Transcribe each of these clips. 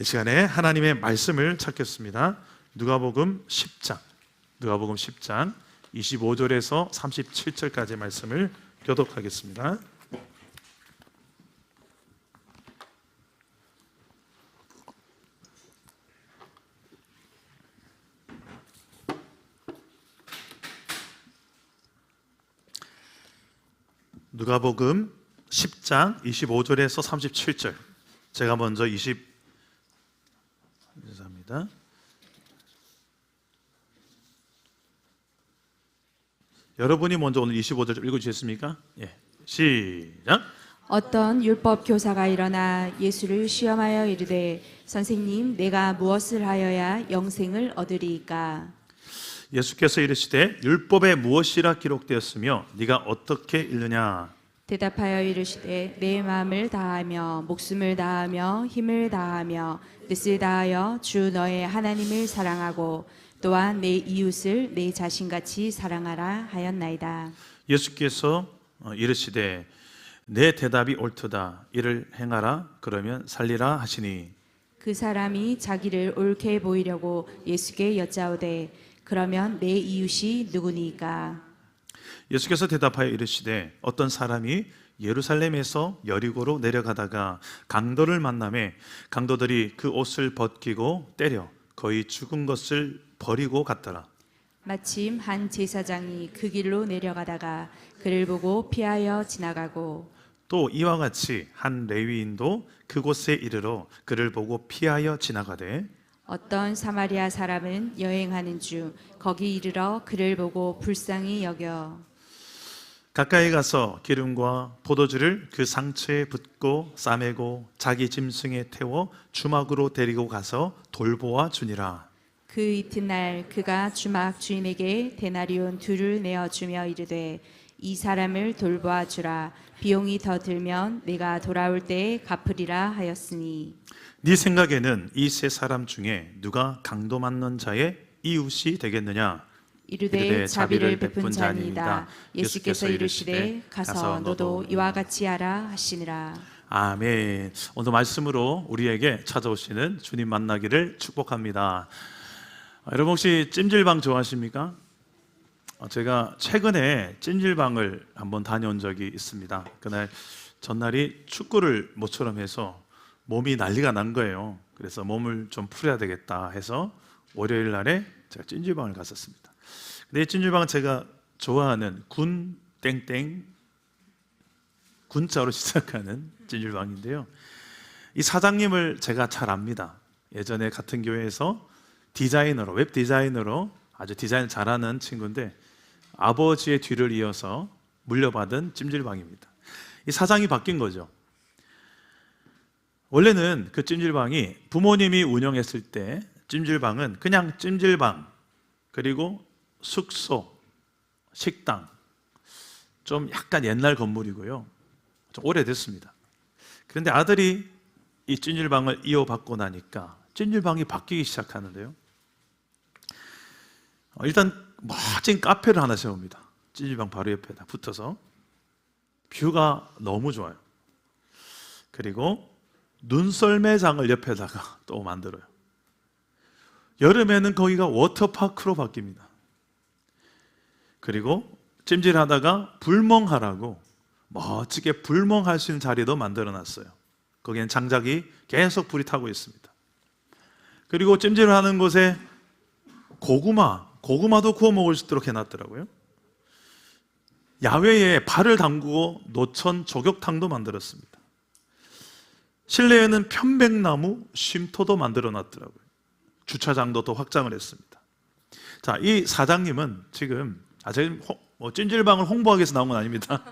이 시간에 하나님의 말씀을 찾겠습니다. 누가복음 10장 25절에서 37절까지 말씀을 교독하겠습니다. 누가복음 10장 25절에서 37절. 제가 먼저 죄송합니다. 여러분이 먼저 오늘 25절 읽어주시겠습니까? 예, 시작. 어떤 율법 교사가 일어나 예수를 시험하여 이르되 선생님 내가 무엇을 하여야 영생을 얻으리이까? 예수께서 이르시되 율법에 무엇이라 기록되었으며 네가 어떻게 읽느냐? 대답하여 이르시되 내 마음을 다하며 목숨을 다하며 힘을 다하며 뜻을 다하여 주 너의 하나님을 사랑하고 또한 내 이웃을 내 자신같이 사랑하라 하였나이다. 예수께서 이르시되 내 대답이 옳도다. 이를 행하라. 그러면 살리라 하시니 그 사람이 자기를 옳게 보이려고 예수께 여짜오되 그러면 내 이웃이 누구니까? 예수께서 대답하여 이르시되 어떤 사람이 예루살렘에서 여리고로 내려가다가 강도를 만나매 강도들이 그 옷을 벗기고 때려 거의 죽은 것을 버리고 갔더라. 마침 한 제사장이 그 길로 내려가다가 그를 보고 피하여 지나가고 또 이와 같이 한 레위인도 그곳에 이르러 그를 보고 피하여 지나가되 어떤 사마리아 사람은 여행하는 중 거기 이르러 그를 보고 불쌍히 여겨 가까이 가서 기름과 포도주를 그 상처에 붓고 싸매고 자기 짐승에 태워 주막으로 데리고 가서 돌보아 주니라. 그 이튿날 그가 주막 주인에게 데나리온 2를 내어주며 이르되 이 사람을 돌보아 주라. 비용이 더 들면 내가 돌아올 때에 갚으리라 하였으니 네 생각에는 이 세 사람 중에 누가 강도 맞는 자의 이웃이 되겠느냐? 이르되 자비를 베푼 자니이다. 예수께서 이르시되 가서 너도 이와 같이 하라 하시니라. 아멘. 오늘 말씀으로 우리에게 찾아오시는 주님 만나기를 축복합니다. 여러분 혹시 찜질방 좋아하십니까? 제가 최근에 찜질방을 한번 다녀온 적이 있습니다. 그날 전날이 축구를 모처럼 해서 몸이 난리가 난 거예요. 그래서 몸을 좀 풀어야 되겠다 해서 월요일 날에 제가 찜질방을 갔었습니다. 근데 이 찜질방은 제가 좋아하는 군 땡땡 군자로 시작하는 찜질방인데요. 이 사장님을 제가 잘 압니다. 예전에 같은 교회에서 디자이너로, 웹 디자이너로 아주 디자인 잘하는 친구인데 아버지의 뒤를 이어서 물려받은 찜질방입니다. 이 사장이 바뀐 거죠. 원래는 그 찜질방이 부모님이 운영했을 때 찜질방은 그냥 찜질방 그리고 숙소, 식당 좀 약간 옛날 건물이고요. 좀 오래됐습니다. 그런데 아들이 이 찜질방을 이어받고 나니까 찜질방이 바뀌기 시작하는데요. 일단 멋진 카페를 하나 세웁니다. 찜질방 바로 옆에다 붙어서 뷰가 너무 좋아요. 그리고 눈썰매장을 옆에다가 또 만들어요. 여름에는 거기가 워터파크로 바뀝니다. 그리고 찜질하다가 불멍하라고 멋지게 불멍할 수 있는 자리도 만들어놨어요. 거기엔 장작이 계속 불이 타고 있습니다. 그리고 찜질을 하는 곳에 고구마도 구워 먹을 수 있도록 해놨더라고요. 야외에 발을 담그고 노천 조격탕도 만들었습니다. 실내에는 편백나무 쉼터도 만들어놨더라고요. 주차장도 더 확장을 했습니다. 자, 이 사장님은 지금 제가 찜질방을 홍보하기 위해서 나온 건 아닙니다.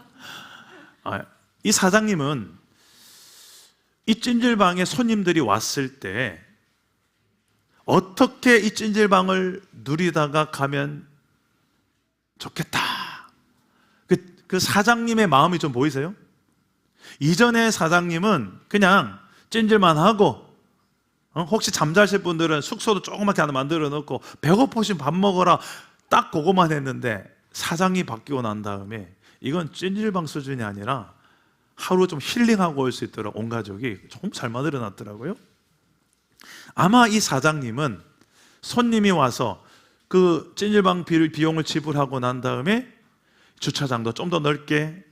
이 사장님은 이 찜질방에 손님들이 왔을 때 어떻게 이 찜질방을 누리다가 가면 좋겠다. 그 사장님의 마음이 좀 보이세요? 이전에 사장님은 그냥 찜질만 하고 혹시 잠자실 분들은 숙소도 조그맣게 하나 만들어 놓고 배고프시면 밥 먹어라 딱 그거만 했는데 사장이 바뀌고 난 다음에 이건 찜질방 수준이 아니라 하루 좀 힐링하고 올 수 있도록 온 가족이 조금 잘 만들어 놨더라고요. 아마 이 사장님은 손님이 와서 그 찜질방 비용을 지불하고 난 다음에 주차장도 좀 더 넓게,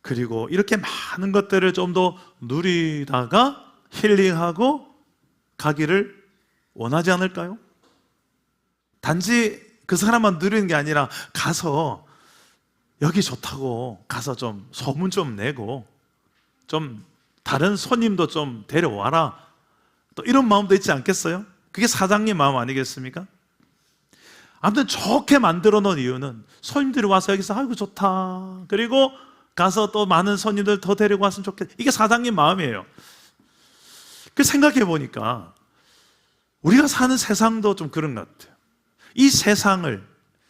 그리고 이렇게 많은 것들을 좀 더 누리다가 힐링하고 가기를 원하지 않을까요? 단지 그 사람만 누리는 게 아니라 가서 여기 좋다고 가서 좀 소문 좀 내고 좀 다른 손님도 좀 데려와라, 또 이런 마음도 있지 않겠어요? 그게 사장님 마음 아니겠습니까? 아무튼 좋게 만들어 놓은 이유는 손님들이 와서 여기서 아이고 좋다, 그리고 가서 또 많은 손님들 더 데리고 왔으면 좋겠다, 이게 사장님 마음이에요. 그 생각해 보니까 우리가 사는 세상도 좀 그런 것 같아요. 이 세상을,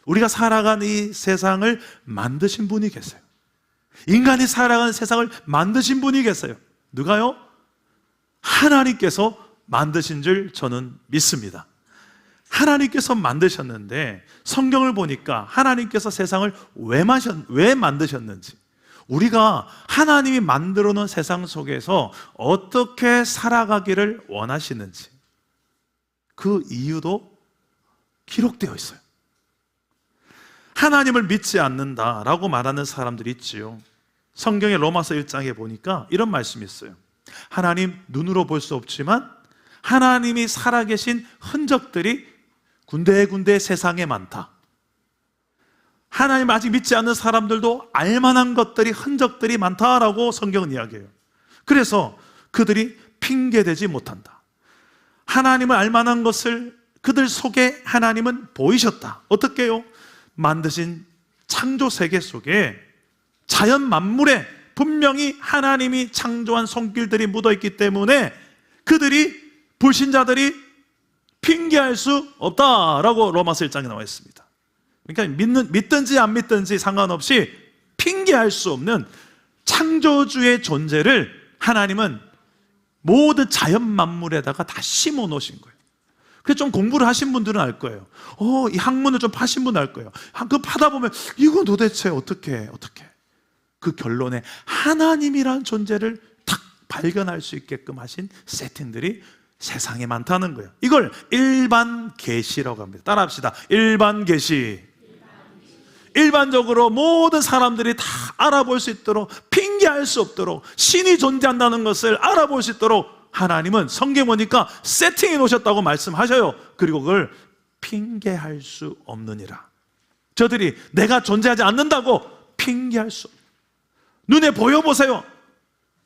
우리가 살아가는 이 세상을 만드신 분이 계세요. 인간이 살아가는 세상을 만드신 분이 계세요. 누가요? 하나님께서 만드신 줄 저는 믿습니다. 하나님께서 만드셨는데 성경을 보니까 하나님께서 세상을 왜 만드셨는지, 우리가 하나님이 만들어 놓은 세상 속에서 어떻게 살아가기를 원하시는지, 그 이유도 기록되어 있어요. 하나님을 믿지 않는다라고 말하는 사람들이 있지요. 성경의 로마서 1장에 보니까 이런 말씀이 있어요. 하나님 눈으로 볼 수 없지만 하나님이 살아계신 흔적들이 군데군데 세상에 많다. 하나님 아직 믿지 않는 사람들도 알만한 것들이, 흔적들이 많다라고 성경은 이야기해요. 그래서 그들이 핑계대지 못한다. 하나님을 알만한 것을 그들 속에 하나님은 보이셨다. 어떻게 해요? 만드신 창조 세계 속에 자연 만물에 분명히 하나님이 창조한 손길들이 묻어있기 때문에 그들이, 불신자들이 핑계할 수 없다라고 로마서 1장에 나와 있습니다. 그러니까 믿든지 안 믿든지 상관없이 핑계할 수 없는 창조주의 존재를 하나님은 모든 자연 만물에다가 다 심어 놓으신 거예요. 그래서 좀 공부를 하신 분들은 알 거예요. 이 학문을 좀 파신 분은 알 거예요. 그 파다 보면 이건 도대체 어떻게 그 결론에 하나님이란 존재를 딱 발견할 수 있게끔 하신 세팅들이 세상에 많다는 거예요. 이걸 일반 계시라고 합니다. 따라합시다. 일반 계시. 일반적으로 모든 사람들이 다 알아볼 수 있도록, 핑계할 수 없도록, 신이 존재한다는 것을 알아볼 수 있도록 하나님은 성경 보니까 세팅해 놓으셨다고 말씀하셔요. 그리고 그걸 핑계할 수 없느니라. 저들이 내가 존재하지 않는다고 핑계할 수 없는, 눈에 보여보세요.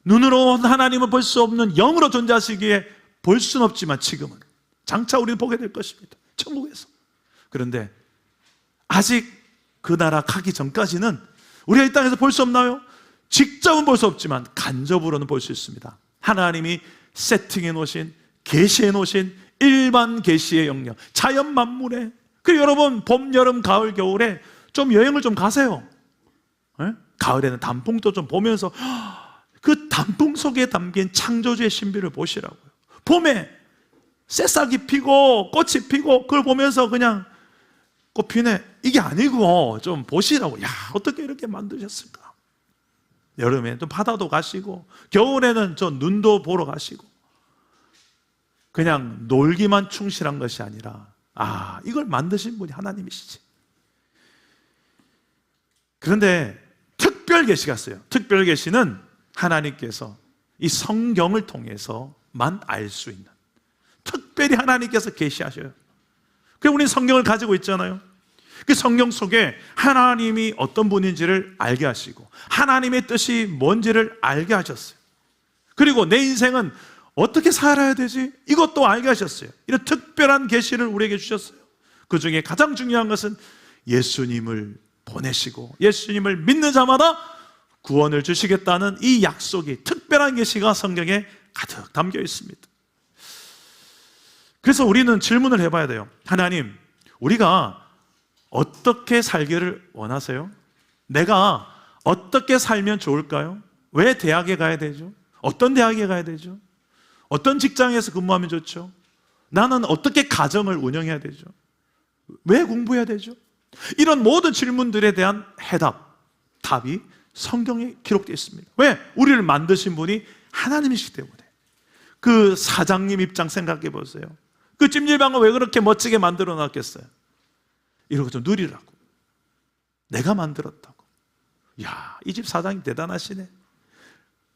눈으로 하나님을 볼 수 없는 영으로 존재하시기에 볼 수는 없지만 지금은 장차 우리는 보게 될 것입니다. 천국에서. 그런데 아직 그 나라 가기 전까지는 우리가 이 땅에서 볼 수 없나요? 직접은 볼 수 없지만 간접으로는 볼 수 있습니다. 하나님이 세팅해 놓으신, 계시해 놓으신 일반 계시의 영역, 자연 만물에. 그리고 여러분 봄, 여름, 가을, 겨울에 좀 여행을 좀 가세요. 가을에는 단풍도 좀 보면서 그 단풍 속에 담긴 창조주의 신비를 보시라고요. 봄에 새싹이 피고 꽃이 피고 그걸 보면서 그냥 꽃 피네, 이게 아니고 좀 보시라고. 야, 어떻게 이렇게 만드셨을까? 여름에 좀 바다도 가시고, 겨울에는 저 눈도 보러 가시고. 그냥 놀기만 충실한 것이 아니라, 이걸 만드신 분이 하나님이시지. 그런데 특별 계시가 있어요. 특별 계시는 하나님께서 이 성경을 통해서만 알 수 있는, 특별히 하나님께서 계시하셔요. 그래서 우리는 성경을 가지고 있잖아요. 그 성경 속에 하나님이 어떤 분인지를 알게 하시고 하나님의 뜻이 뭔지를 알게 하셨어요. 그리고 내 인생은 어떻게 살아야 되지? 이것도 알게 하셨어요. 이런 특별한 계시를 우리에게 주셨어요. 그 중에 가장 중요한 것은 예수님을 보내시고 예수님을 믿는 자마다 구원을 주시겠다는 이 약속이, 특별한 계시가 성경에 가득 담겨 있습니다. 그래서 우리는 질문을 해봐야 돼요. 하나님, 우리가 어떻게 살기를 원하세요? 내가 어떻게 살면 좋을까요? 왜 대학에 가야 되죠? 어떤 대학에 가야 되죠? 어떤 직장에서 근무하면 좋죠? 나는 어떻게 가정을 운영해야 되죠? 왜 공부해야 되죠? 이런 모든 질문들에 대한 답이 성경에 기록되어 있습니다. 왜? 우리를 만드신 분이 하나님이시기 때문에. 그 사장님 입장 생각해 보세요. 그 찜질방을 왜 그렇게 멋지게 만들어 놨겠어요? 이러고 좀 누리라고. 내가 만들었다고. 야, 이 집 사장님 대단하시네.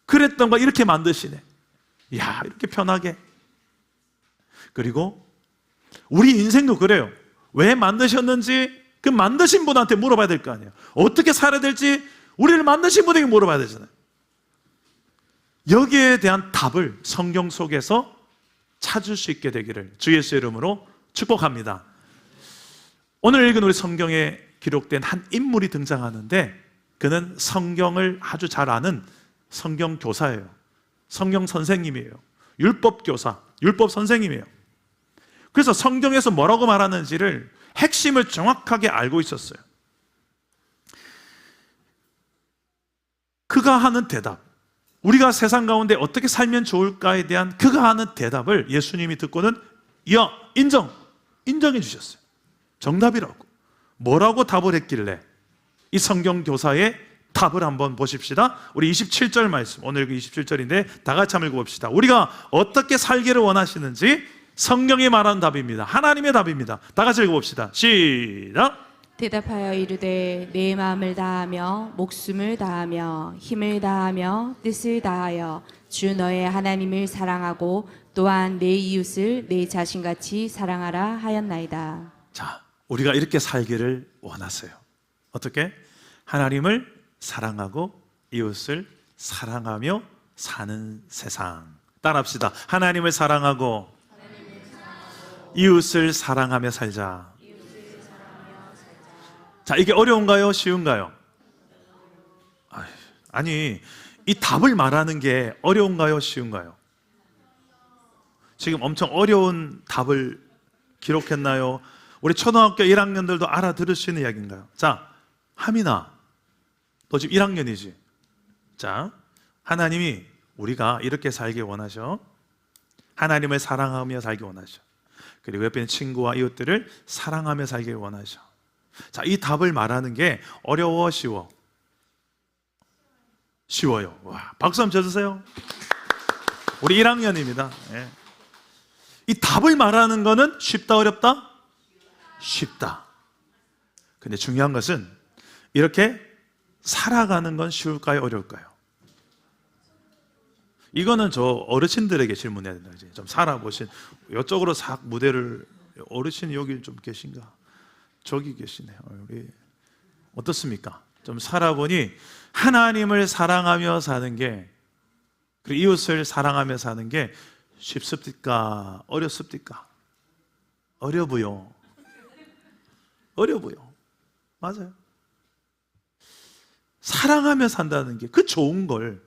그랬던 거 이렇게 만드시네. 야, 이렇게 편하게. 그리고 우리 인생도 그래요. 왜 만드셨는지 그 만드신 분한테 물어봐야 될 거 아니에요. 어떻게 살아야 될지 우리를 만드신 분에게 물어봐야 되잖아요. 여기에 대한 답을 성경 속에서 찾을 수 있게 되기를 주 예수의 이름으로 축복합니다. 오늘 읽은 우리 성경에 기록된 한 인물이 등장하는데 그는 성경을 아주 잘 아는 성경 교사예요. 성경 선생님이에요. 율법 교사, 율법 선생님이에요. 그래서 성경에서 뭐라고 말하는지를 핵심을 정확하게 알고 있었어요. 그가 하는 대답, 우리가 세상 가운데 어떻게 살면 좋을까에 대한 그가 하는 대답을 예수님이 듣고는 야, 인정해 주셨어요. 정답이라고. 뭐라고 답을 했길래 이 성경 교사의 답을 한번 보십시다. 우리 27절 말씀, 오늘 그 27절인데 다 같이 한번 읽어봅시다. 우리가 어떻게 살기를 원하시는지 성경이 말하는 답입니다. 하나님의 답입니다. 다 같이 읽어봅시다. 시작. 대답하여 이르되 내 마음을 다하며 목숨을 다하며 힘을 다하며 뜻을 다하여 주 너의 하나님을 사랑하고 또한 내 이웃을 내 자신같이 사랑하라 하였나이다. 자, 우리가 이렇게 살기를 원하세요. 어떻게? 하나님을 사랑하고 이웃을 사랑하며 사는 세상. 따라합시다. 하나님을 사랑하고 이웃을 사랑하며 살자. 자, 이게 어려운가요? 쉬운가요? 아니, 이 답을 말하는 게 어려운가요? 쉬운가요? 지금 엄청 어려운 답을 기록했나요? 우리 초등학교 1학년들도 알아들을 수 있는 이야기인가요? 자, 하민아, 너 지금 1학년이지? 자, 하나님이 우리가 이렇게 살기 원하셔. 하나님을 사랑하며 살기 원하셔. 그리고 옆에 있는 친구와 이웃들을 사랑하며 살기 원하셔. 자, 이 답을 말하는 게 어려워, 쉬워? 쉬워요. 와, 박수 한번 쳐주세요. 우리 1학년입니다. 예. 이 답을 말하는 거는 쉽다, 어렵다? 쉽다. 근데 중요한 것은 이렇게 살아가는 건 쉬울까요, 어려울까요? 이거는 저 어르신들에게 질문해야 된다. 좀 살아보신, 이쪽으로 싹 무대를, 어르신이 여기 좀 계신가? 저기 계시네요. 우리 어떻습니까? 좀 살아보니 하나님을 사랑하며 사는 게, 그리고 이웃을 사랑하며 사는 게 쉽습니까? 어렵습니까? 어려워요. 어려워요. 맞아요. 사랑하며 산다는 게 그 좋은 걸,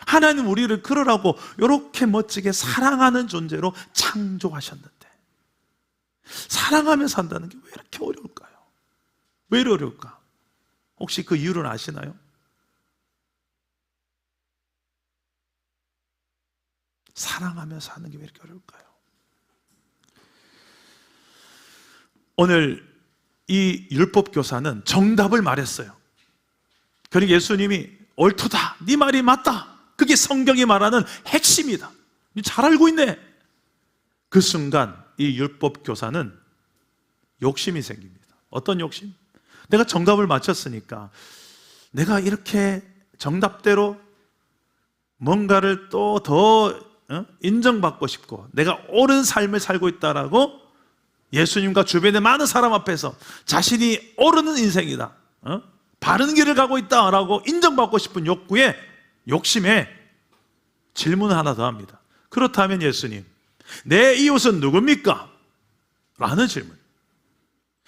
하나님 우리를 그러라고 이렇게 멋지게 사랑하는 존재로 창조하셨는데 사랑하며 산다는 게 왜 이렇게 어려울까요? 왜 이렇게 어려울까? 혹시 그 이유를 아시나요? 사랑하며 사는 게 왜 이렇게 어려울까요? 오늘 이 율법 교사는 정답을 말했어요. 그리고 예수님이 옳도다, 네 말이 맞다, 그게 성경이 말하는 핵심이다, 잘 알고 있네. 그 순간 이 율법 교사는 욕심이 생깁니다. 어떤 욕심? 내가 정답을 맞췄으니까 내가 이렇게 정답대로 뭔가를 또 더 인정받고 싶고 내가 옳은 삶을 살고 있다라고 예수님과 주변의 많은 사람 앞에서 자신이 오르는 인생이다, 바른 길을 가고 있다라고 인정받고 싶은 욕심에 질문을 하나 더 합니다. 그렇다면 예수님, 내 이웃은 누굽니까? 라는 질문.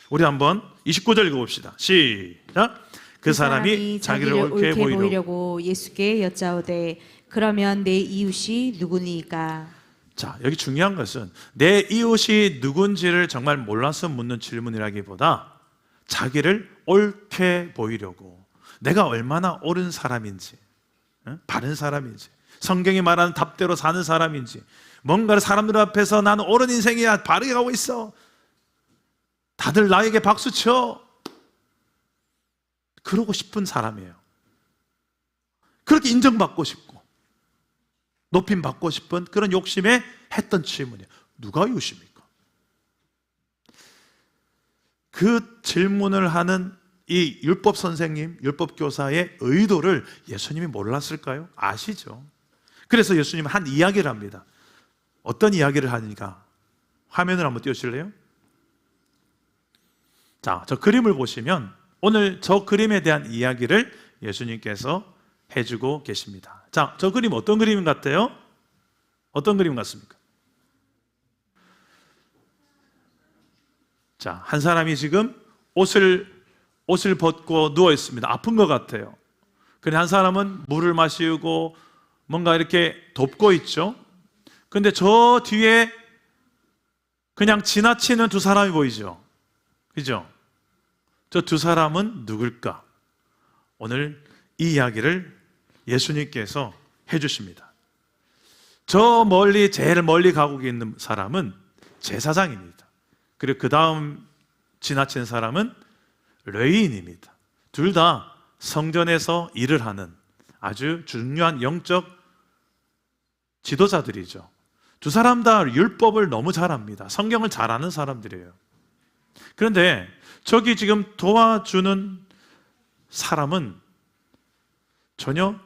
우리 한번 29절 읽어봅시다. 시작. 그 사람이 자기를 옳게 보이려고 예수께 여짜오되 그러면 내 이웃이 누구니까? 자, 여기 중요한 것은 내 이웃이 누군지를 정말 몰라서 묻는 질문이라기보다 자기를 옳게 보이려고, 내가 얼마나 옳은 사람인지, 바른 사람인지, 성경이 말하는 답대로 사는 사람인지, 뭔가를 사람들 앞에서 나는 옳은 인생이야, 바르게 가고 있어, 다들 나에게 박수쳐, 그러고 싶은 사람이에요. 그렇게 인정받고 싶고. 높임 받고 싶은 그런 욕심에 했던 질문이에요. 누가 이웃입니까? 그 질문을 하는 이 율법 선생님, 율법 교사의 의도를 예수님이 몰랐을까요? 아시죠? 그래서 예수님은 한 이야기를 합니다. 어떤 이야기를 하니까 화면을 한번 띄워주실래요? 자, 저 그림을 보시면 오늘 저 그림에 대한 이야기를 예수님께서 해주고 계십니다. 자, 저 그림 어떤 그림 같아요? 어떤 그림 같습니까? 자, 한 사람이 지금 옷을 벗고 누워 있습니다. 아픈 것 같아요. 그런데 한 사람은 물을 마시고 뭔가 이렇게 돕고 있죠. 그런데 저 뒤에 그냥 지나치는 두 사람이 보이죠. 그죠? 저 두 사람은 누굴까? 오늘 이 이야기를 예수님께서 해주십니다. 저 멀리, 제일 멀리 가고 있는 사람은 제사장입니다. 그리고 그 다음 지나친 사람은 레위인입니다. 둘 다 성전에서 일을 하는 아주 중요한 영적 지도자들이죠. 두 사람 다 율법을 너무 잘 압니다. 성경을 잘 아는 사람들이에요. 그런데 저기 지금 도와주는 사람은 전혀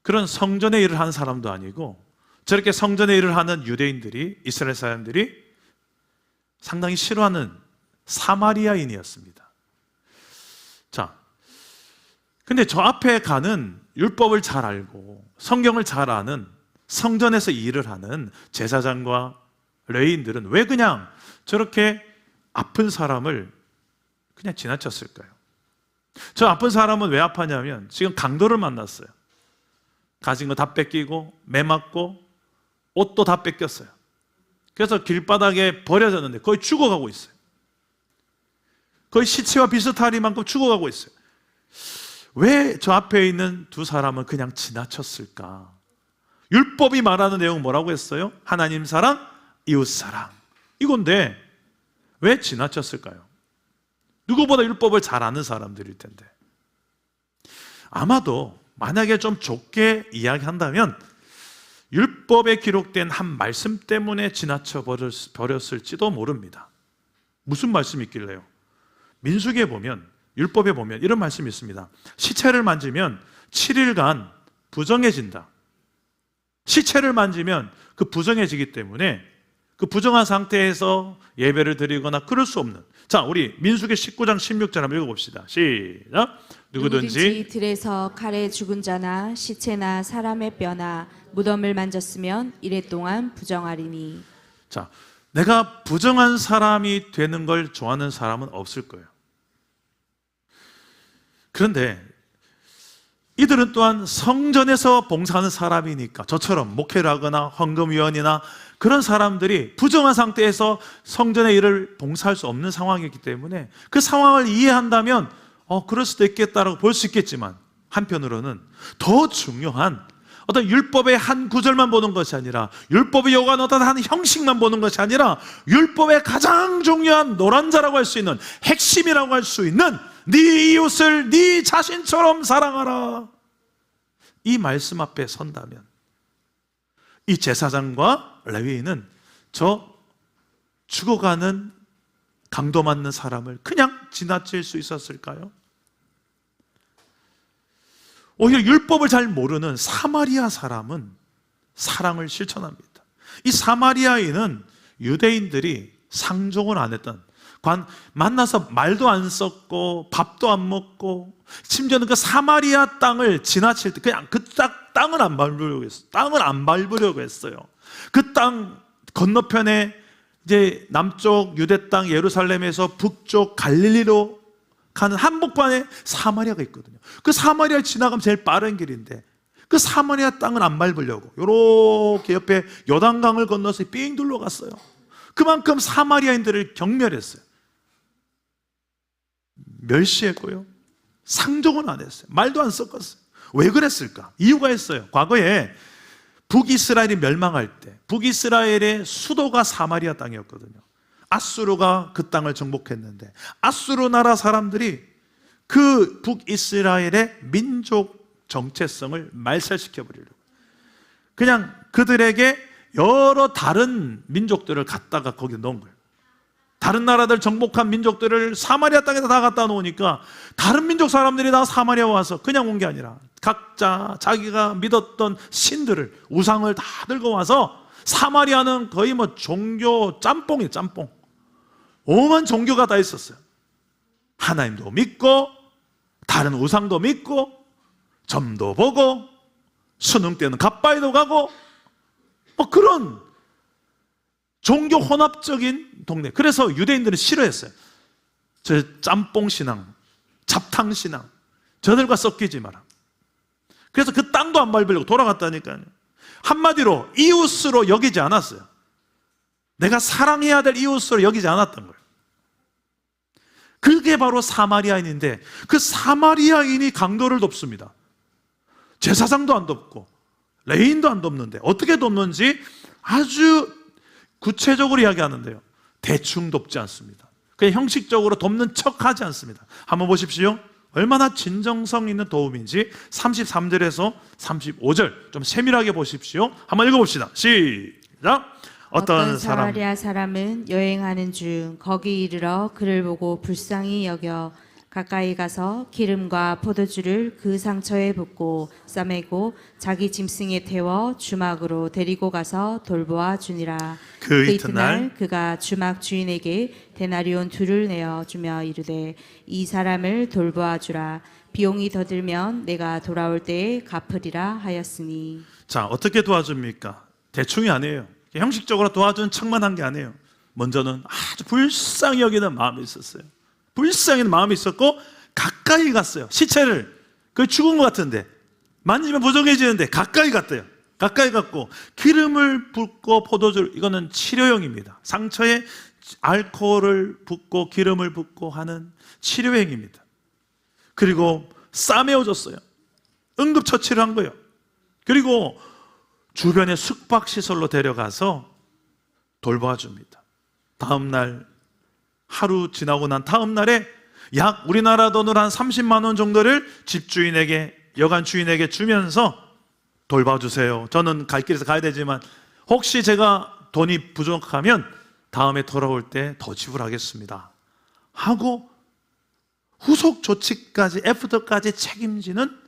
그런 성전의 일을 하는 사람도 아니고, 저렇게 성전의 일을 하는 유대인들이, 이스라엘 사람들이 상당히 싫어하는 사마리아인이었습니다. 자, 근데 저 앞에 가는 율법을 잘 알고 성경을 잘 아는 성전에서 일을 하는 제사장과 레위인들은 왜 그냥 저렇게 아픈 사람을 그냥 지나쳤을까요? 저 아픈 사람은 왜 아파냐면 지금 강도를 만났어요. 가진 거 다 뺏기고 매 맞고 옷도 다 뺏겼어요. 그래서 길바닥에 버려졌는데 거의 죽어가고 있어요. 거의 시체와 비슷할 만큼 죽어가고 있어요. 왜 저 앞에 있는 두 사람은 그냥 지나쳤을까? 율법이 말하는 내용은 뭐라고 했어요? 하나님 사랑, 이웃 사랑, 이건데 왜 지나쳤을까요? 누구보다 율법을 잘 아는 사람들일 텐데. 아마도 만약에 좀 좁게 이야기한다면 율법에 기록된 한 말씀 때문에 지나쳐 버렸을지도 모릅니다. 무슨 말씀이 있길래요? 민수기에 보면, 율법에 보면 이런 말씀이 있습니다. 시체를 만지면 7일간 부정해진다. 시체를 만지면 그 부정해지기 때문에 그 부정한 상태에서 예배를 드리거나 그럴 수 없는. 자, 우리 민수기 19장 16절 한번 읽어봅시다. 시작. 누구든지 들에서 칼에 죽은 자나 시체나 사람의 뼈나 무덤을 만졌으면 이래 동안 부정하리니. 자, 내가 부정한 사람이 되는 걸 좋아하는 사람은 없을 거예요. 그런데 이들은 또한 성전에서 봉사하는 사람이니까, 저처럼 목회를 하거나 헌금위원이나 그런 사람들이 부정한 상태에서 성전의 일을 봉사할 수 없는 상황이기 때문에 그 상황을 이해한다면 그럴 수도 있겠다라고 볼 수 있겠지만, 한편으로는 더 중요한 어떤 율법의 한 구절만 보는 것이 아니라, 율법이 요구하는 어떤 한 형식만 보는 것이 아니라, 율법의 가장 중요한 노란자라고 할 수 있는, 핵심이라고 할 수 있는 네 이웃을 네 자신처럼 사랑하라, 이 말씀 앞에 선다면 이 제사장과 레위인은 저 죽어가는 강도 맞는 사람을 그냥 지나칠 수 있었을까요? 오히려 율법을 잘 모르는 사마리아 사람은 사랑을 실천합니다. 이 사마리아인은 유대인들이 상종을 안 했던, 만나서 말도 안 썼고 밥도 안 먹고, 심지어는 그 사마리아 땅을 지나칠 때 그냥 그 땅을 안 밟으려고 했어요. 땅을 안 밟으려고 했어요. 그 땅 건너편에 이제 남쪽 유대 땅 예루살렘에서 북쪽 갈릴리로 가는 한복판에 사마리아가 있거든요. 그 사마리아 지나가면 제일 빠른 길인데 그 사마리아 땅을 안 밟으려고 이렇게 옆에 요단강을 건너서 삥 둘러갔어요. 그만큼 사마리아인들을 경멸했어요. 멸시했고요, 상종은 안 했어요. 말도 안 섞었어요. 왜 그랬을까? 이유가 있어요. 과거에 북이스라엘이 멸망할 때 북이스라엘의 수도가 사마리아 땅이었거든요. 아수르가 그 땅을 정복했는데 아수르 나라 사람들이 그 북이스라엘의 민족 정체성을 말살시켜버리려고, 그냥 그들에게 여러 다른 민족들을 갖다가 거기에 넣은 거예요. 다른 나라들 정복한 민족들을 사마리아 땅에다 다 갖다 놓으니까 다른 민족 사람들이 다 사마리아 와서 그냥 온 게 아니라 각자 자기가 믿었던 신들을, 우상을 다 들고 와서, 사마리아는 거의 뭐 종교 짬뽕이에요. 짬뽕. 오만 종교가 다 있었어요. 하나님도 믿고 다른 우상도 믿고 점도 보고 수능 때는 갓바위도 가고 뭐 그런 종교 혼합적인 동네. 그래서 유대인들은 싫어했어요. 저 짬뽕 신앙, 잡탕 신앙, 저들과 섞이지 마라. 그래서 그 땅도 안 밟으려고 돌아갔다니까요. 한마디로 이웃으로 여기지 않았어요. 내가 사랑해야 될 이웃으로 여기지 않았던 거예요. 그게 바로 사마리아인인데, 그 사마리아인이 강도를 돕습니다. 제사장도 안 돕고 레위인도 안 돕는데 어떻게 돕는지 아주 구체적으로 이야기하는데요, 대충 돕지 않습니다. 그냥 형식적으로 돕는 척하지 않습니다. 한번 보십시오. 얼마나 진정성 있는 도움인지 33절에서 35절 좀 세밀하게 보십시오. 한번 읽어봅시다. 시작. 어떤 사람, 사마리아 사람은 여행하는 중 거기 이르러 그를 보고 불쌍히 여겨 가까이 가서 기름과 포도주를 그 상처에 붓고 싸매고 자기 짐승에 태워 주막으로 데리고 가서 돌보아 주니라. 그 이튿날 그가 주막 주인에게 데나리온 2를 내어 주며 이르되 이 사람을 돌보아 주라. 비용이 더 들면 내가 돌아올 때에 갚으리라 하였으니. 자, 어떻게 도와줍니까? 대충이 아니에요. 형식적으로 도와주는 척만 한 게 아니에요. 먼저는 아주 불쌍히 여기는 마음이 있었어요. 불쌍히 마음이 있었고 가까이 갔어요. 시체를, 그 죽은 것 같은데 만지면 부정해지는데 가까이 갔대요. 가까이 갔고 기름을 붓고 포도주를, 이거는 치료용입니다. 상처에 알코올을 붓고 기름을 붓고 하는 치료행입니다. 그리고 싸매어줬어요. 응급처치를 한 거예요. 그리고 주변의 숙박시설로 데려가서 돌봐줍니다. 다음 날, 하루 지나고 난 다음 날에 약 우리나라 돈으로 한 30만 원 정도를 집주인에게, 여관 주인에게 주면서 돌봐주세요. 저는 갈 길에서 가야 되지만 혹시 제가 돈이 부족하면 다음에 돌아올 때 더 지불하겠습니다 하고 후속 조치까지, 애프터까지 책임지는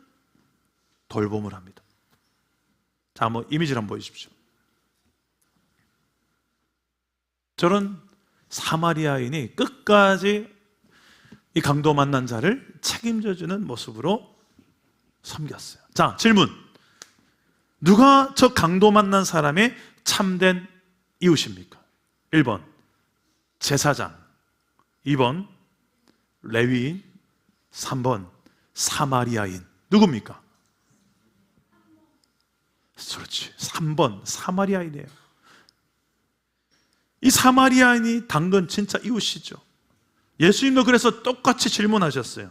돌봄을 합니다. 자, 한번 이미지를 한번 보여주십시오. 저런 사마리아인이 끝까지 이 강도 만난 자를 책임져주는 모습으로 섬겼어요. 자, 질문. 누가 저 강도 만난 사람의 참된 이웃입니까? 1번 제사장, 2번 레위인, 3번 사마리아인. 누굽니까? 그렇지, 3번 사마리아인이에요. 이 사마리아인이 당근 진짜 이웃이죠. 예수님도 그래서 똑같이 질문하셨어요.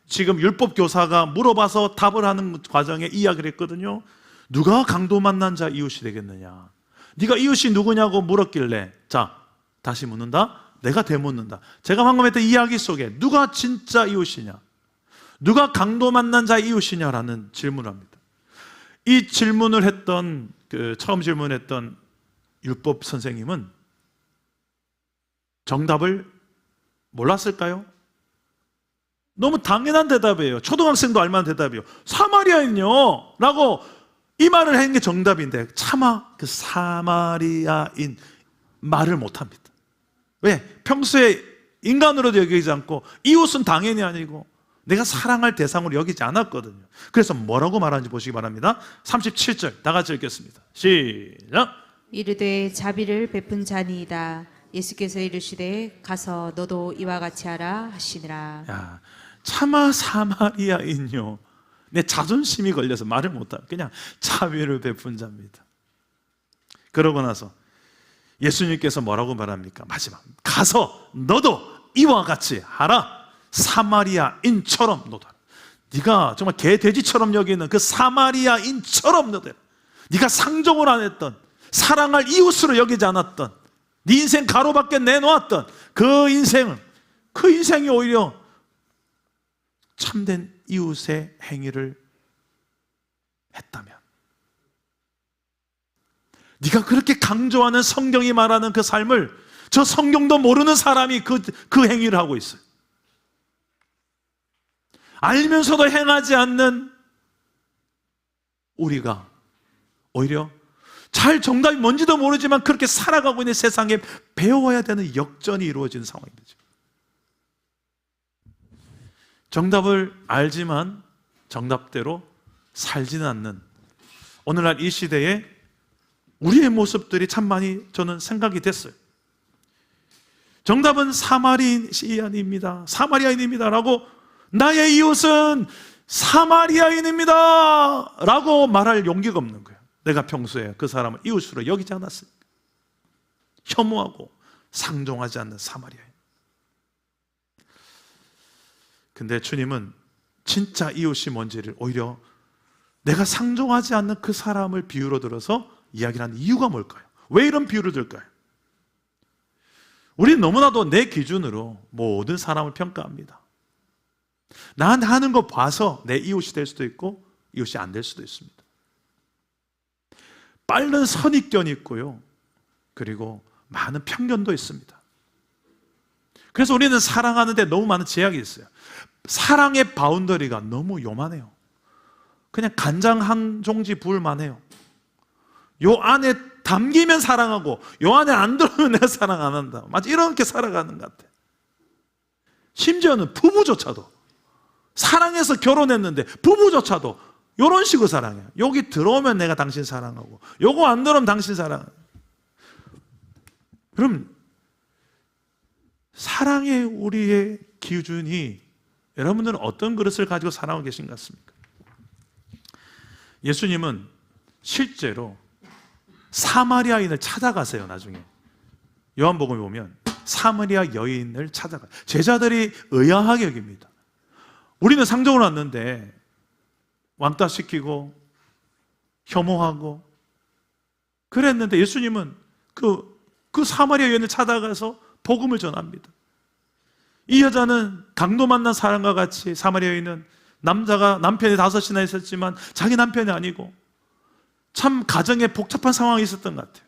지금 율법 교사가 물어봐서 답을 하는 과정에 이야기를 했거든요. 누가 강도 만난 자 이웃이 되겠느냐? 네가 이웃이 누구냐고 물었길래, 자, 다시 묻는다. 내가 되묻는다. 제가 방금 했던 이야기 속에 누가 진짜 이웃이냐, 누가 강도 만난 자 이웃이냐라는 질문을 합니다. 이 질문을 했던, 처음 질문했던 율법 선생님은 정답을 몰랐을까요? 너무 당연한 대답이에요. 초등학생도 알만한 대답이에요. 사마리아인요 라고 이 말을 하는 게 정답인데 차마 그 사마리아인 말을 못합니다. 왜? 평소에 인간으로도 여기지 않고 이웃은 당연히 아니고 내가 사랑할 대상으로 여기지 않았거든요. 그래서 뭐라고 말하는지 보시기 바랍니다. 37절 다 같이 읽겠습니다. 시작. 이르되 자비를 베푼 자니이다. 예수께서 이르시되 가서 너도 이와 같이 하라 하시니라. 야, 차마 사마리아인요, 내 자존심이 걸려서 말을 못하고 그냥 자비를 베푼 자입니다. 그러고 나서 예수님께서 뭐라고 말합니까? 마지막, 가서 너도 이와 같이 하라. 사마리아인처럼 너도 하라. 네가 정말 개 돼지처럼 여기는 그 사마리아인처럼 너도 해라. 네가 상종을 안 했던, 사랑할 이웃으로 여기지 않았던, 네 인생 가로밖에 내놓았던 그 인생이 오히려 참된 이웃의 행위를 했다면 네가 그렇게 강조하는 성경이 말하는 그 삶을 저 성경도 모르는 사람이 그 행위를 하고 있어요. 알면서도 행하지 않는 우리가 오히려 잘 정답이 뭔지도 모르지만 그렇게 살아가고 있는 세상에 배워야 되는 역전이 이루어지는 상황이 되죠. 정답을 알지만 정답대로 살지는 않는 오늘날 이 시대에 우리의 모습들이 참 많이 저는 생각이 됐어요. 정답은 사마리아인입니다. 사마리아인입니다라고, 나의 이웃은 사마리아인입니다 라고 말할 용기가 없는 거예요. 내가 평소에 그 사람을 이웃으로 여기지 않았어요. 혐오하고 상종하지 않는 사마리아인. 근데 주님은 진짜 이웃이 뭔지를 오히려 내가 상종하지 않는 그 사람을 비유로 들어서 이야기를 하는 이유가 뭘까요? 왜 이런 비유를 들까요? 우리는 너무나도 내 기준으로 모든 사람을 평가합니다. 나한테 하는 거 봐서 내 이웃이 될 수도 있고 이웃이 안 될 수도 있습니다. 빠른 선입견이 있고요, 그리고 많은 편견도 있습니다. 그래서 우리는 사랑하는데 너무 많은 제약이 있어요. 사랑의 바운더리가 너무 요만해요. 그냥 간장 한 종지 부을만 해요. 요 안에 담기면 사랑하고 요 안에 안 들어오면 내가 사랑 안 한다. 마치 이렇게 살아가는 것 같아. 심지어는 부부조차도 사랑해서 결혼했는데 부부조차도 이런 식으로 사랑해요. 여기 들어오면 내가 당신 사랑하고 요거 안 들어오면 당신 사랑해요. 그럼 사랑의 우리의 기준이 여러분들은 어떤 그릇을 가지고 살아오고 계신 것 같습니까? 예수님은 실제로 사마리아인을 찾아가세요. 나중에 요한복음에 보면 사마리아 여인을 찾아가요. 제자들이 의아하게 여깁니다. 우리는 상종을 왔는데 왕따시키고 혐오하고 그랬는데 예수님은 그 사마리아 여인을 찾아가서 복음을 전합니다. 이 여자는 강도 만난 사람과 같이, 사마리아 여인은 남자가 남편이 5이나 있었지만 자기 남편이 아니고 참 가정에 복잡한 상황이 있었던 것 같아요.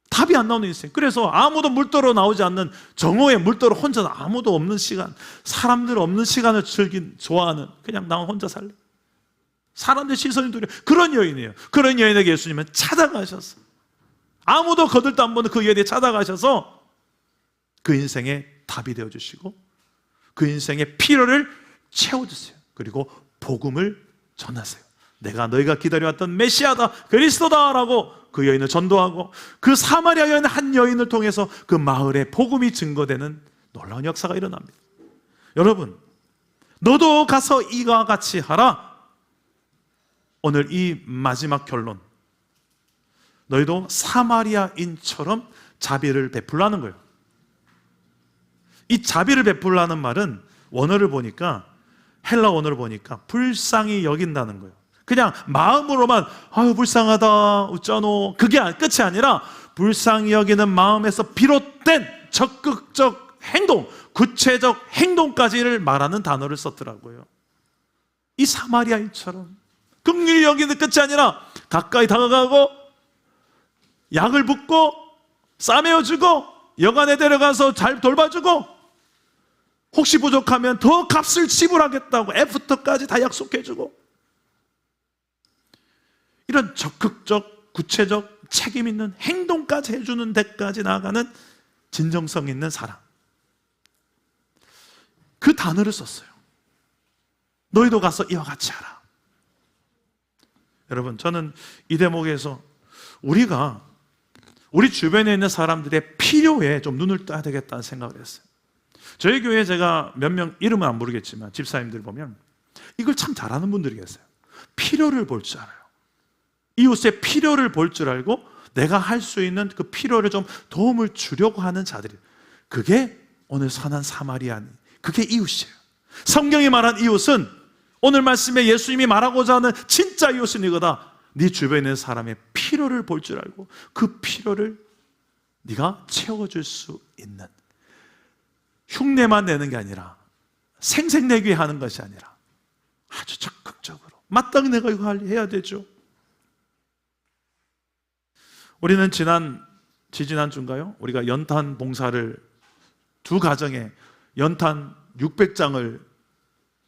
답이 안 나오는 인생. 그래서 아무도 물도로 나오지 않는 정오에 물도로 혼자, 아무도 없는 시간, 사람들 없는 시간을 좋아하는, 그냥 나 혼자 살래, 사람들 시선이 두려, 그런 여인이에요. 그런 여인에게 예수님은 찾아가셔서, 아무도 거들도 안 보는 그 여인에 찾아가셔서 그 인생의 답이 되어주시고 그 인생의 필요를 채워주세요. 그리고 복음을 전하세요. 내가 너희가 기다려왔던 메시아다, 그리스도다 라고 그 여인을 전도하고, 그 사마리아 여인 한 여인을 통해서 그 마을에 복음이 증거되는 놀라운 역사가 일어납니다. 여러분, 너도 가서 이와 같이 하라. 오늘 이 마지막 결론, 너희도 사마리아인처럼 자비를 베풀라는 거예요. 이 자비를 베풀라는 말은 원어를 보니까, 헬라 원어를 보니까 불쌍히 여긴다는 거예요. 그냥 마음으로만 아유 불쌍하다 어쩌노, 그게 끝이 아니라 불쌍히 여기는 마음에서 비롯된 적극적 행동, 구체적 행동까지를 말하는 단어를 썼더라고요. 이 사마리아인처럼 긍휼히 여기는 끝이 아니라 가까이 다가가고 약을 붓고 싸매어주고 여관에 데려가서 잘 돌봐주고 혹시 부족하면 더 값을 지불하겠다고 애프터까지 다 약속해주고, 이런 적극적, 구체적, 책임 있는 행동까지 해주는 데까지 나아가는 진정성 있는 사랑, 그 단어를 썼어요. 너희도 가서 이와 같이 하라. 여러분, 저는 이 대목에서 우리가 우리 주변에 있는 사람들의 필요에 좀 눈을 떠야 되겠다는 생각을 했어요. 저희 교회에 제가 몇 명 이름은 안 모르겠지만 집사님들 보면 이걸 참 잘하는 분들이 계세요. 필요를 볼 줄 알아요. 이웃의 필요를 볼 줄 알고 내가 할 수 있는 그 필요를 좀 도움을 주려고 하는 자들이, 그게 오늘 선한 사마리아인, 그게 이웃이에요. 성경이 말한 이웃은 오늘 말씀에 예수님이 말하고자 하는 진짜 이웃은 이거다. 네 주변에 있는 사람의 필요를 볼 줄 알고 그 필요를 네가 채워줄 수 있는, 흉내만 내는 게 아니라 생색내기 하는 것이 아니라 아주 적극적으로 마땅히 내가 이거 해야 되죠. 우리는 지지난주인가요? 우리가 연탄 봉사를 두 가정에 연탄 600장을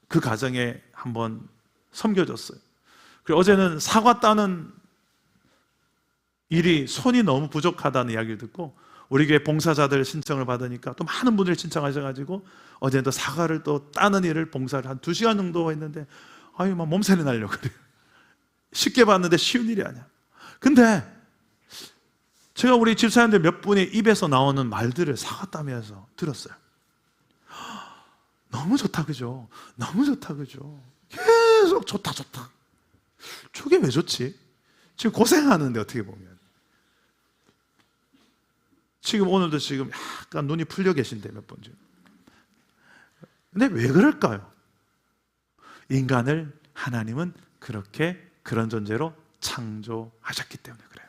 그 가정에 한번 섬겨줬어요. 그리고 어제는 사과 따는 일이 손이 너무 부족하다는 이야기를 듣고 우리 교회 봉사자들 신청을 받으니까 또 많은 분들이 신청하셔가지고 어제는 또 사과를 또 따는 일을 봉사를 한 2시간 정도 했는데 아유 막 몸살이 나려고 그래요. 쉽게 봤는데 쉬운 일이 아니야. 근데 제가 우리 집사님들 몇 분의 입에서 나오는 말들을 사과 따면서 들었어요. 너무 좋다 그죠? 너무 좋다 그죠? 계속 좋다 좋다. 저게 왜 좋지? 지금 고생하는데 어떻게 보면 지금 오늘도 지금 약간 눈이 풀려 계신데 몇 번 중. 근데 왜 그럴까요? 인간을 하나님은 그렇게 그런 존재로 창조하셨기 때문에 그래요.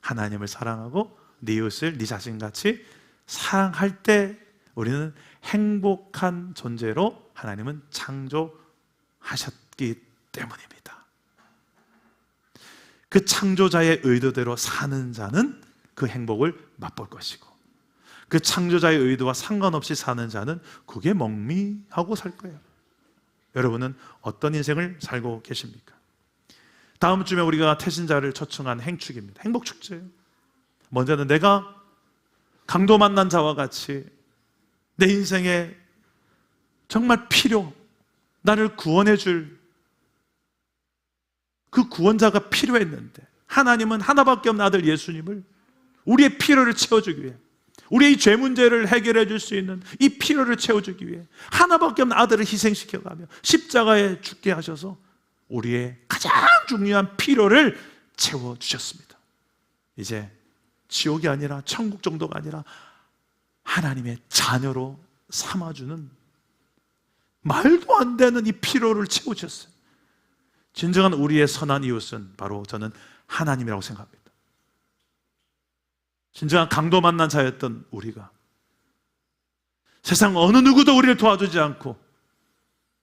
하나님을 사랑하고 네 이웃을 네 자신같이 사랑할 때 우리는 행복한 존재로 하나님은 창조하셨기 때문입니다. 그 창조자의 의도대로 사는 자는 그 행복을 맛볼 것이고 그 창조자의 의도와 상관없이 사는 자는 그게 멍미하고 살 거예요. 여러분은 어떤 인생을 살고 계십니까? 다음 주에 우리가 태신자를 초청한 행축입니다. 행복축제예요. 먼저는 내가 강도 만난 자와 같이 내 인생에 정말 나를 구원해 줄 그 구원자가 필요했는데 하나님은 하나밖에 없는 아들 예수님을 우리의 필요를 채워주기 위해 우리의 죄 문제를 해결해 줄 수 있는 이 필요를 채워주기 위해 하나밖에 없는 아들을 희생시켜가며 십자가에 죽게 하셔서 우리의 가장 중요한 필요를 채워주셨습니다. 이제 지옥이 아니라 천국 정도가 아니라 하나님의 자녀로 삼아주는 말도 안 되는 이 필요를 채우셨어요. 진정한 우리의 선한 이웃은 바로 저는 하나님이라고 생각합니다. 진정한 강도 만난 자였던 우리가 세상 어느 누구도 우리를 도와주지 않고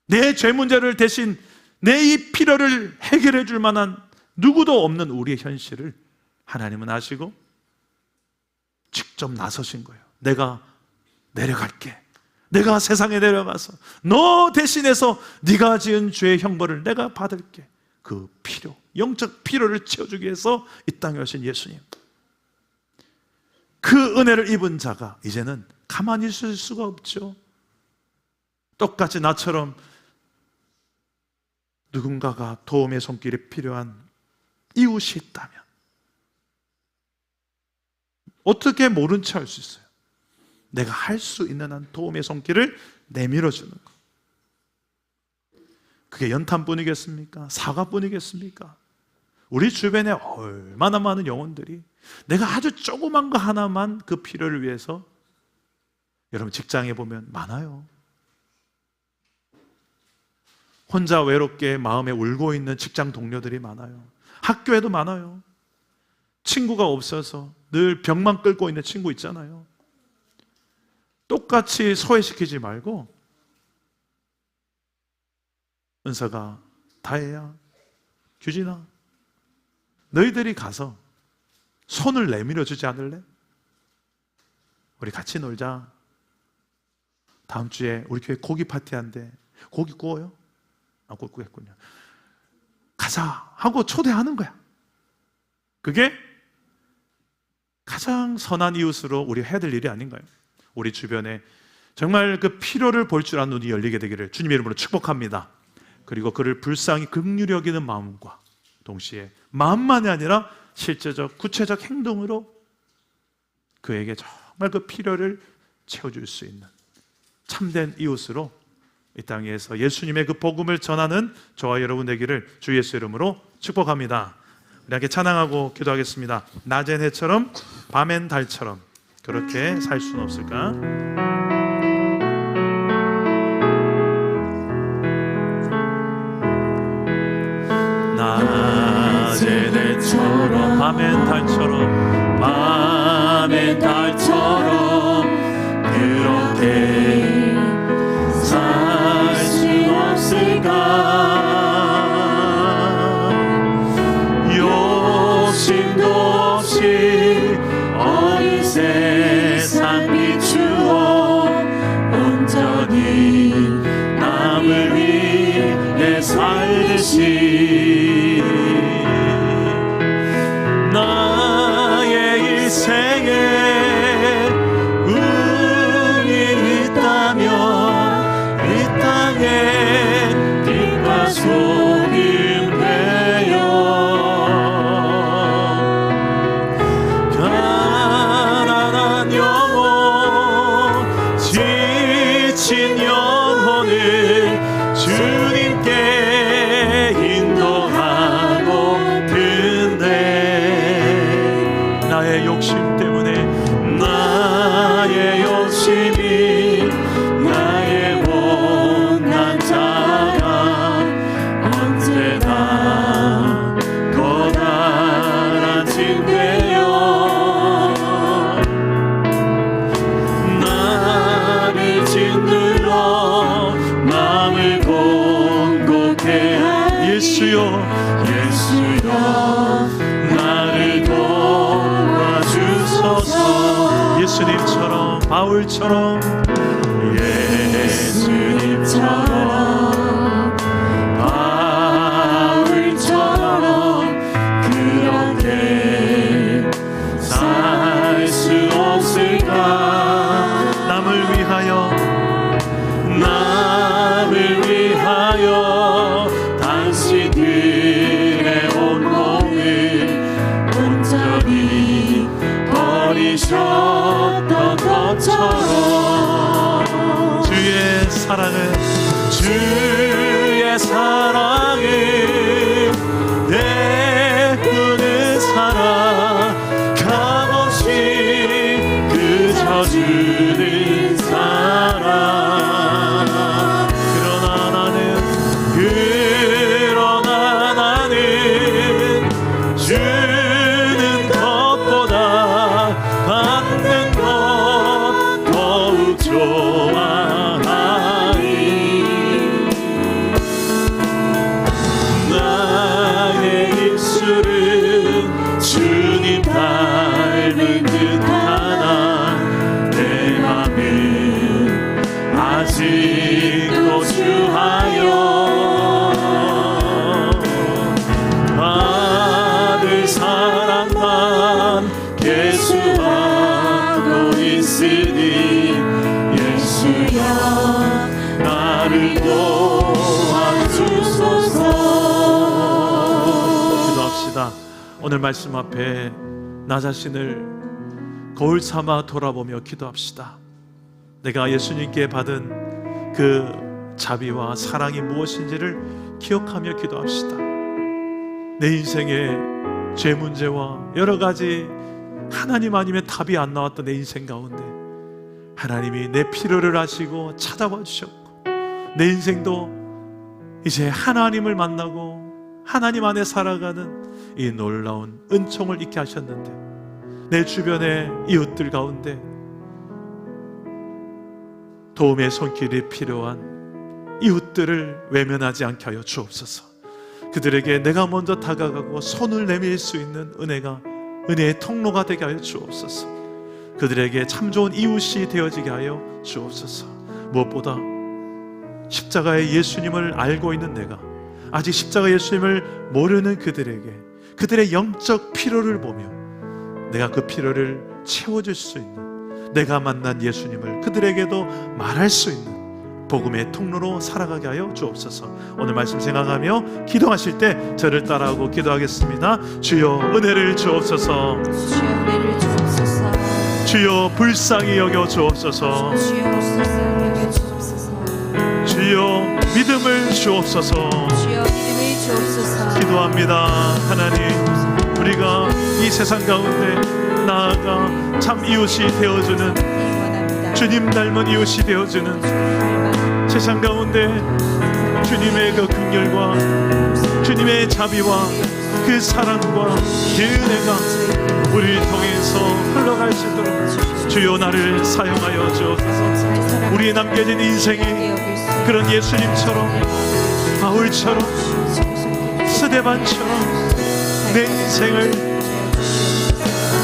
내 죄 문제를 대신 내 이 필요를 해결해 줄 만한 누구도 없는 우리의 현실을 하나님은 아시고 직접 나서신 거예요. 내가 내려갈게. 내가 세상에 내려가서 너 대신해서 네가 지은 죄의 형벌을 내가 받을게. 그 필요, 영적 필요를 채워주기 위해서 이 땅에 오신 예수님, 그 은혜를 입은 자가 이제는 가만히 있을 수가 없죠. 똑같이 나처럼 누군가가 도움의 손길이 필요한 이웃이 있다면 어떻게 모른 체 할 수 있어요? 내가 할 수 있는 한 도움의 손길을 내밀어 주는 것. 그게 연탄뿐이겠습니까? 사과뿐이겠습니까? 우리 주변에 얼마나 많은 영혼들이 내가 아주 조그만 거 하나만 그 필요를 위해서, 여러분 직장에 보면 많아요. 혼자 외롭게 마음에 울고 있는 직장 동료들이 많아요. 학교에도 많아요. 친구가 없어서 늘 벽만 끓고 있는 친구 있잖아요. 똑같이 소외시키지 말고 은서가, 다혜야, 규진아, 너희들이 가서 손을 내밀어 주지 않을래? 우리 같이 놀자. 다음 주에 우리 교회 고기 파티한대. 고기 구워요? 구웠군요. 가자 하고 초대하는 거야. 그게 가장 선한 이웃으로 우리 해야 될 일이 아닌가요? 우리 주변에 정말 그 필요를 볼 줄 아는 눈이 열리게 되기를 주님의 이름으로 축복합니다. 그리고 그를 불쌍히 긍휼히 여기는 마음과 동시에 마음만이 아니라 실제적 구체적 행동으로 그에게 정말 그 필요를 채워줄 수 있는 참된 이웃으로 이 땅에서 예수님의 그 복음을 전하는 저와 여러분 되기를 주 예수 이름으로 축복합니다. 우리 함께 찬양하고 기도하겠습니다. 낮엔 해처럼 밤엔 달처럼 그렇게 살 수는 없을까? 낮엔 해처럼 밤엔 달처럼 밤엔 달처럼 그렇게 살 수 없을까? 욕심도 없이 종일 되어 가난한 영혼 지친 영혼을 주님께 인도하고 근데 나의 욕심 때문에 나의 욕심이 나의 못난 자가 언제나 거다라진대요 나를 짓눌러 마음을 공고케 하 예수여 예수여 나를 도와주소서 예수님처럼 바울처럼 예수님처럼 바울처럼 그렇게 살 수 없을까 남을 위하여 당신들의 온몸을 온전히 버리셨던 것처럼 주의 사랑을 내꾸는 사랑 값없이 그저 주는 사랑 그러나 나는 주는 것보다 받는 것 더욱 좋아하니 나의 입술은 주님 닮은 듯하나 내 맘은 아직도 주하여 받을 사랑만 계수하고 있으니 예수여 나를 도와주소서 기도합시다. 오늘 말씀 앞에 나 자신을 거울 삼아 돌아보며 기도합시다. 내가 예수님께 받은 그 자비와 사랑이 무엇인지를 기억하며 기도합시다. 내 인생의 죄 문제와 여러 가지 하나님 아니면 답이 안 나왔던 내 인생 가운데 하나님이 내 필요를 아시고 찾아와 주셨고 내 인생도 이제 하나님을 만나고 하나님 안에 살아가는 이 놀라운 은총을 있게 하셨는데 내 주변의 이웃들 가운데 도움의 손길이 필요한 이웃들을 외면하지 않게 하여 주옵소서. 그들에게 내가 먼저 다가가고 손을 내밀 수 있는 은혜의 통로가 되게 하여 주옵소서. 그들에게 참 좋은 이웃이 되어지게 하여 주옵소서. 무엇보다 십자가의 예수님을 알고 있는 내가 아직 십자가 예수님을 모르는 그들에게 그들의 영적 필요를 보며 내가 그 필요를 채워줄 수 있는 내가 만난 예수님을 그들에게도 말할 수 있는 복음의 통로로 살아가게 하여 주옵소서. 오늘 말씀 생각하며 기도하실 때 저를 따라하고 기도하겠습니다. 주여 은혜를 주옵소서. 주여 은혜를 주옵소서. 주여 불쌍히 여겨 주옵소서. 주여 불쌍히 여겨 주옵소서. 주여 믿음을 주옵소서. 주여 믿음을 주옵소서. 기도합니다. 하나님, 우리가 이 세상 가운데 나아가 참 이웃이 되어주는 주님 닮은 이웃이 되어주는 세상 가운데 주님의 그 긍휼과 주님의 자비와 그 사랑과 그 은혜가 우리를 통해서 흘러갈 수 있도록 주여 나를 사용하여 주옵소서. 우리의 남겨진 인생이 그런 예수님처럼 바울처럼 스데반처럼 내 인생을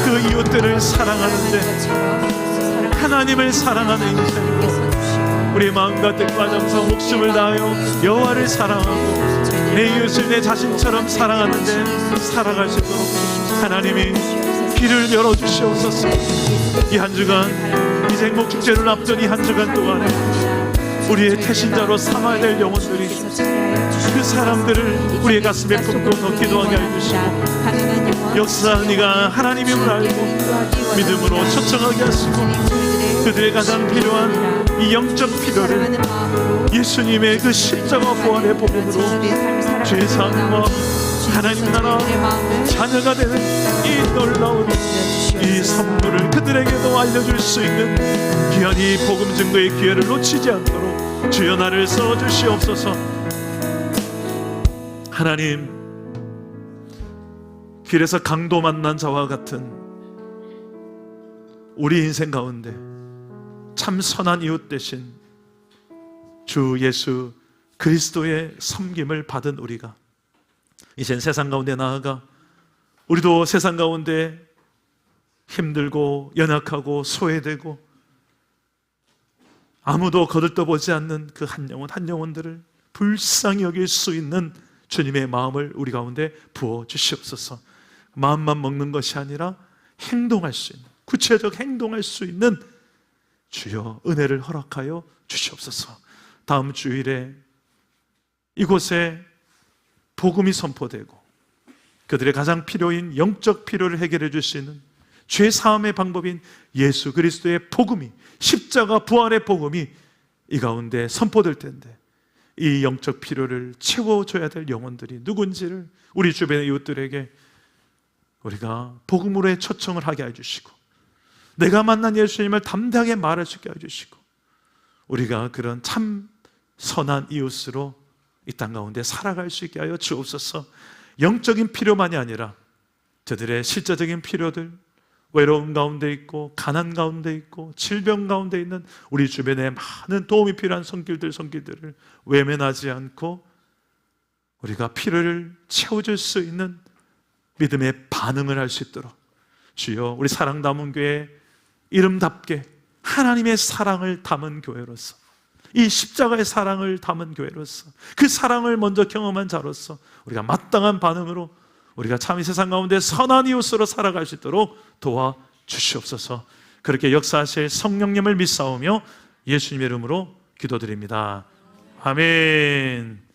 그 이웃들을 사랑하는데 하나님을 사랑하는 인생, 우리의 마음과 뜻과 정성 목숨을 다하여 여호와를 사랑하고 내 이웃을 내 자신처럼 사랑하는데 살아갈 수 있도록 하나님이 길을 열어주시옵소서. 이 한 주간 이 생목축제를 앞둔 이 한 주간 동안에 우리의 태신자로 삼아야 될 영혼들이 그 사람들을 우리의 가슴에 품고 더 기도하게 해주시고 역사하는 이가 하나님임을 알고 믿음으로 초청하게 하시고 그들의 가장 필요한 이 영적 필요를 예수님의 그 십자가 부활의 복음으로 죄사함과 하나님 나라 자녀가 되는 이 놀라운 이 선물을 그들에게도 알려줄 수 있는 귀한 이 복음 증거의 기회를 놓치지 않도록 주여 나를 써주시옵소서. 하나님, 길에서 강도 만난 자와 같은 우리 인생 가운데 참 선한 이웃 되신 주 예수 그리스도의 섬김을 받은 우리가 이젠 세상 가운데 나아가 우리도 세상 가운데 힘들고 연약하고 소외되고 아무도 거들떠보지 않는 그 한 영혼들을 불쌍히 여길 수 있는 주님의 마음을 우리 가운데 부어 주시옵소서. 마음만 먹는 것이 아니라 행동할 수 있는, 구체적 행동할 수 있는 주여 은혜를 허락하여 주시옵소서. 다음 주일에 이곳에 복음이 선포되고 그들의 가장 필요인 영적 필요를 해결해 줄 수 있는 죄 사함의 방법인 예수 그리스도의 복음이, 십자가 부활의 복음이 이 가운데 선포될 텐데 이 영적 필요를 채워줘야 될 영혼들이 누군지를 우리 주변의 이웃들에게 우리가 복음으로의 초청을 하게 해주시고 내가 만난 예수님을 담대하게 말할 수 있게 해주시고 우리가 그런 참 선한 이웃으로 이 땅 가운데 살아갈 수 있게 하여 주옵소서. 영적인 필요만이 아니라 저들의 실제적인 필요들, 외로움 가운데 있고 가난 가운데 있고 질병 가운데 있는 우리 주변에 많은 도움이 필요한 손길들을 외면하지 않고 우리가 필요를 채워줄 수 있는 믿음의 반응을 할 수 있도록 주여 우리 사랑 담은 교회 이름답게 하나님의 사랑을 담은 교회로서 이 십자가의 사랑을 담은 교회로서 그 사랑을 먼저 경험한 자로서 우리가 마땅한 반응으로 우리가 참 이 세상 가운데 선한 이웃으로 살아갈 수 있도록 도와주시옵소서. 그렇게 역사하실 성령님을 믿사오며 예수님의 이름으로 기도드립니다. 아멘.